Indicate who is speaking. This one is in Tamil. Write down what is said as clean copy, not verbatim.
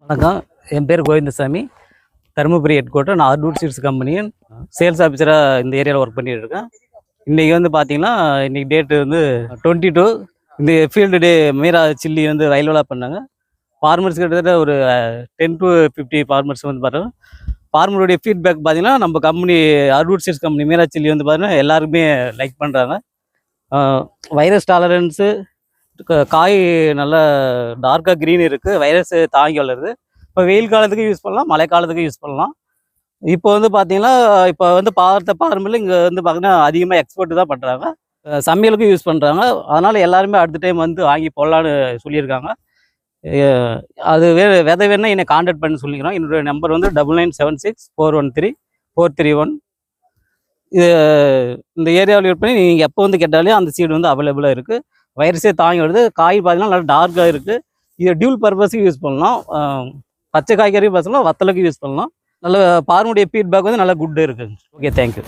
Speaker 1: வணக்கம். என் பேர் கோவிந்தசாமி. Dharmapuri head quarter. நான் ஆர்டூட் சீட்ஸ் கம்பெனியின் சேல்ஸ் ஆஃபீஸராக இந்த ஏரியாவில் ஒர்க் பண்ணிட்டு இருக்கேன். இன்றைக்கி வந்து பார்த்தீங்கன்னா, இன்றைக்கி டேட்டு வந்து 22. இந்த ஃபீல்டு டே மீரா சில்லி வந்து வைல்வலாக பண்ணாங்க. ஃபார்மர்ஸ் கிட்டத்தட்ட ஒரு 10 to 50 ஃபார்மர்ஸ் வந்து பார்த்தோம். ஃபார்மருடைய ஃபீட்பேக் பார்த்தீங்கன்னா, நம்ம கம்பெனி ஆர்டூட் சீட்ஸ் கம்பெனி மீரா சில்லி வந்து பார்த்தீங்கன்னா எல்லாருக்குமே லைக் பண்ணுறாங்க. வைரஸ் டாலரன்ஸு, காய் நல்லா டார்க்காக க்ரீன் இருக்குது, வைரஸ் தாங்கி வளருது. இப்போ வெயில் காலத்துக்கு யூஸ் பண்ணலாம், மழை காலத்துக்கு யூஸ் பண்ணலாம். இப்போ வந்து பார்த்தீங்கன்னா, இப்போ வந்து பாரம்பரியம் இங்கே வந்து பார்த்தீங்கன்னா அதிகமாக எக்ஸ்போர்ட் தான் பண்ணுறாங்க. சமையலுக்கும் யூஸ் பண்ணுறாங்க. அதனால் எல்லாருமே அடுத்த டைம் வந்து வாங்கி போடலான்னு சொல்லியிருக்காங்க. அது விதை வேணால் என்னை கான்டாக்ட் பண்ணி சொல்லிக்கிறோம். என்னுடைய நம்பர் வந்து 9976413431. இது இந்த ஏரியாவில் யூஸ் பண்ணி நீங்கள் எப்போ வந்து கேட்டாலே அந்த சீடு வந்து அவைலபிளாக இருக்குது. வைரஸே தாங்கி வருது. காய் பார்த்தீங்கன்னா நல்லா டார்க்காக இருக்குது. இது டியூல் பர்பஸுக்கு யூஸ் பண்ணலாம். பச்சை காய்கறி பார்த்தோம்னா வத்தலுக்கு யூஸ் பண்ணலாம். நல்ல ஃபார்முடைய ஃபீட்பேக் வந்து நல்லா குட் இருக்குங்க. Okay, thank you.